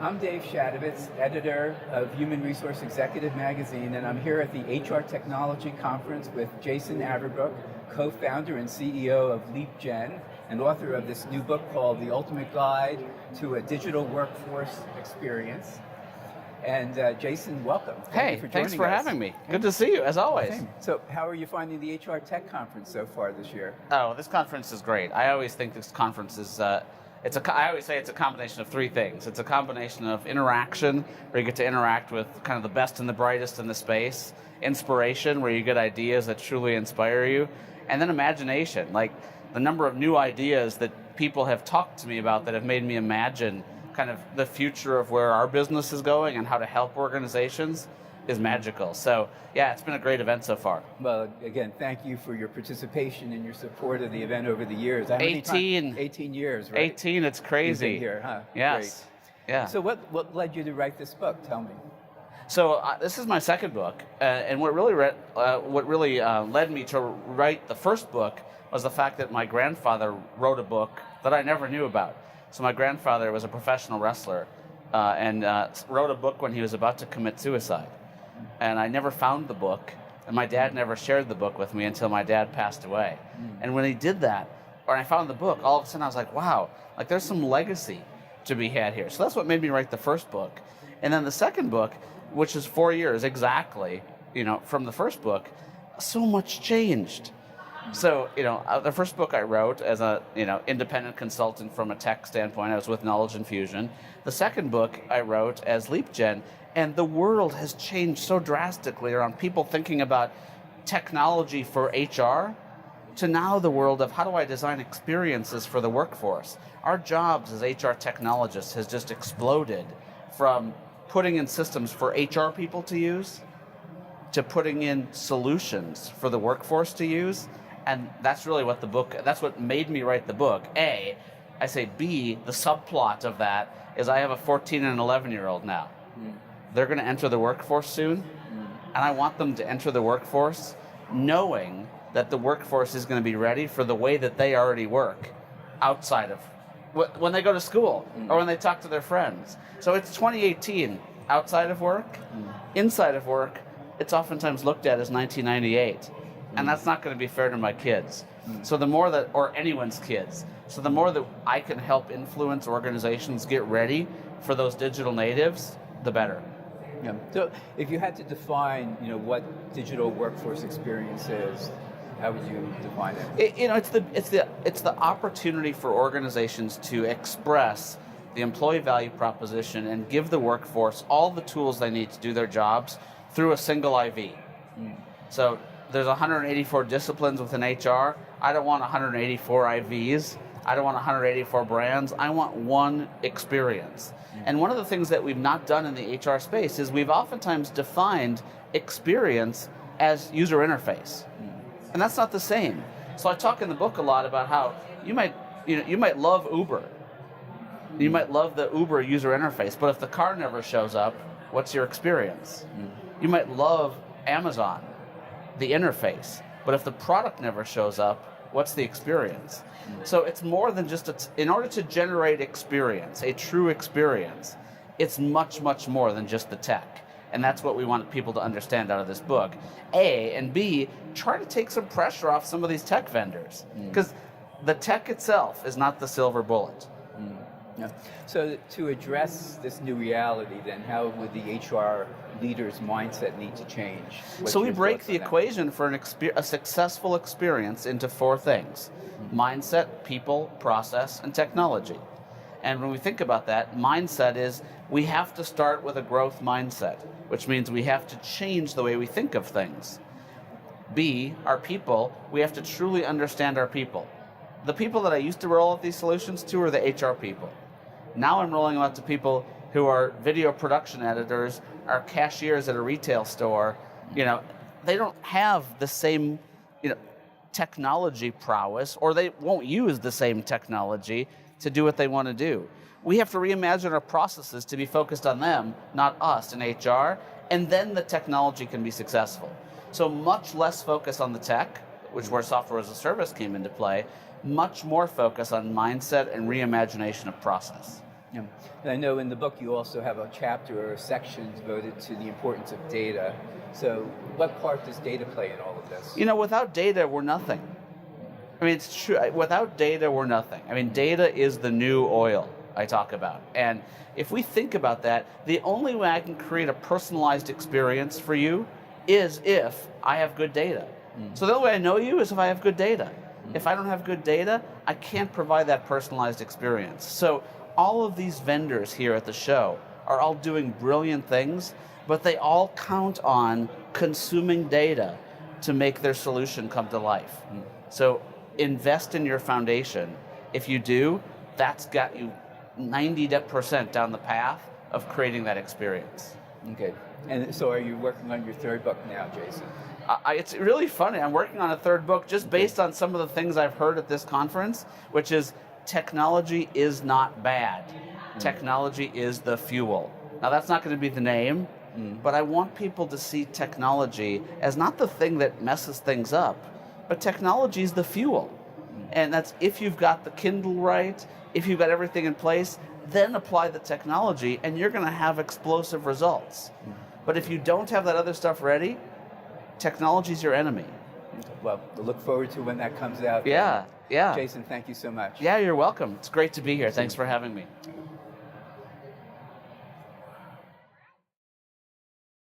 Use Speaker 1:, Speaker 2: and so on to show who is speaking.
Speaker 1: I'm Dave Shadovitz, editor of Human Resource Executive Magazine, and I'm here at the HR Technology Conference with Jason Averbook, co-founder and CEO of LeapGen, and author of this new book called The Ultimate Guide to a Digital Workforce Experience. And Jason, welcome.
Speaker 2: Hey, thanks for having me. Good to see you, as always.
Speaker 1: Okay. So how are you finding the HR Tech Conference so far this year?
Speaker 2: Oh, this conference is great. I always think this conference is, I always say it's a combination of three things. It's a combination of interaction, where you get to interact with kind of the best and the brightest in the space, inspiration, where you get ideas that truly inspire you, and then imagination, like the number of new ideas that people have talked to me about that have made me imagine kind of the future of where our business is going and how to help organizations is magical. So yeah, it's been a great event so far.
Speaker 1: Well, again, thank you for your participation and your support of the event over the years.
Speaker 2: 18
Speaker 1: years, right?
Speaker 2: 18, it's crazy.
Speaker 1: You've been here, huh?
Speaker 2: Yes.
Speaker 1: Great.
Speaker 2: Yeah.
Speaker 1: So what led you to write this book? Tell me.
Speaker 2: So this is my second book, and what really led me to write the first book was the fact that my grandfather wrote a book that I never knew about. So my grandfather was a professional wrestler and wrote a book when he was about to commit suicide. And I never found the book, and my dad never shared the book with me until my dad passed away. And when he did that, or I found the book, all of a sudden I was like, wow, like there's some legacy to be had here. So that's what made me write the first book. And then the second book, which is 4 years exactly, from the first book, so much changed. So, the first book I wrote as a, independent consultant from a tech standpoint, I was with Knowledge Infusion. The second book I wrote as LeapGen, and the world has changed so drastically around people thinking about technology for HR to now the world of how do I design experiences for the workforce. Our jobs as HR technologists has just exploded from putting in systems for HR people to use to putting in solutions for the workforce to use. And that's really that's what made me write the book. A, I say B, the subplot of that is I have a 14 and an 11-year-old now. They're going to enter the workforce soon, and I want them to enter the workforce knowing that the workforce is going to be ready for the way that they already work outside of when they go to school or when they talk to their friends. So it's 2018, outside of work. Inside of work, it's oftentimes looked at as 1998. And that's not going to be fair to my kids. So the more that, or anyone's kids, so the more that I can help influence organizations get ready for those digital natives, the better.
Speaker 1: Yeah. So if you had to define, what digital workforce experience is, how would you define it?
Speaker 2: It's the opportunity for organizations to express the employee value proposition and give the workforce all the tools they need to do their jobs through a single IV. So there's 184 disciplines within HR. I don't want 184 IVs. I don't want 184 brands. I want one experience. And one of the things that we've not done in the HR space is we've oftentimes defined experience as user interface. And that's not the same. So I talk in the book a lot about how you might love Uber. You might love the Uber user interface, but if the car never shows up, what's your experience? You might love Amazon, the interface, but if the product never shows up, what's the experience? So it's more than just, in order to generate experience, a true experience, it's much, much more than just the tech. And that's what we want people to understand out of this book. A, and B, try to take some pressure off some of these tech vendors, because the tech itself is not the silver bullet.
Speaker 1: Yeah. So to address this new reality, then, how would the HR leader's mindset need to change?
Speaker 2: So we break the equation for a successful experience into four things: mindset, people, process, and technology. And when we think about that, mindset is we have to start with a growth mindset, which means we have to change the way we think of things. B, our people, we have to truly understand our people. The people that I used to roll out these solutions to are the HR people. Now I'm rolling them out to people who are video production editors, are cashiers at a retail store. They don't have the same, technology prowess, or they won't use the same technology to do what they want to do. We have to reimagine our processes to be focused on them, not us in HR, and then the technology can be successful. So much less focus on the tech, which where software as a service came into play, much more focus on mindset and reimagination of process.
Speaker 1: Yeah. And I know in the book you also have a chapter or a section devoted to the importance of data. So what part does data play in all of this?
Speaker 2: You know, without data, we're nothing. I mean, it's true. Without data, we're nothing. I mean, data is the new oil I talk about. And if we think about that, the only way I can create a personalized experience for you is if I have good data. So the only way I know you is if I have good data. If I don't have good data, I can't provide that personalized experience. So all of these vendors here at the show are all doing brilliant things, but they all count on consuming data to make their solution come to life. So invest in your foundation. If you do, that's got you 90% down the path of creating that experience.
Speaker 1: Okay. And so are you working on your third book now, Jason?
Speaker 2: It's really funny. I'm working on a third book just based on some of the things I've heard at this conference, which is technology is not bad. Technology is the fuel. Now, that's not going to be the name, but I want people to see technology as not the thing that messes things up, but technology is the fuel. And that's if you've got the Kindle right, if you've got everything in place, then apply the technology and you're going to have explosive results. But if you don't have that other stuff ready, technology's your enemy.
Speaker 1: Well, we'll look forward to when that comes out.
Speaker 2: Yeah.
Speaker 1: Jason, thank you so much.
Speaker 2: Yeah, you're welcome. It's great to be here. Thanks for having me.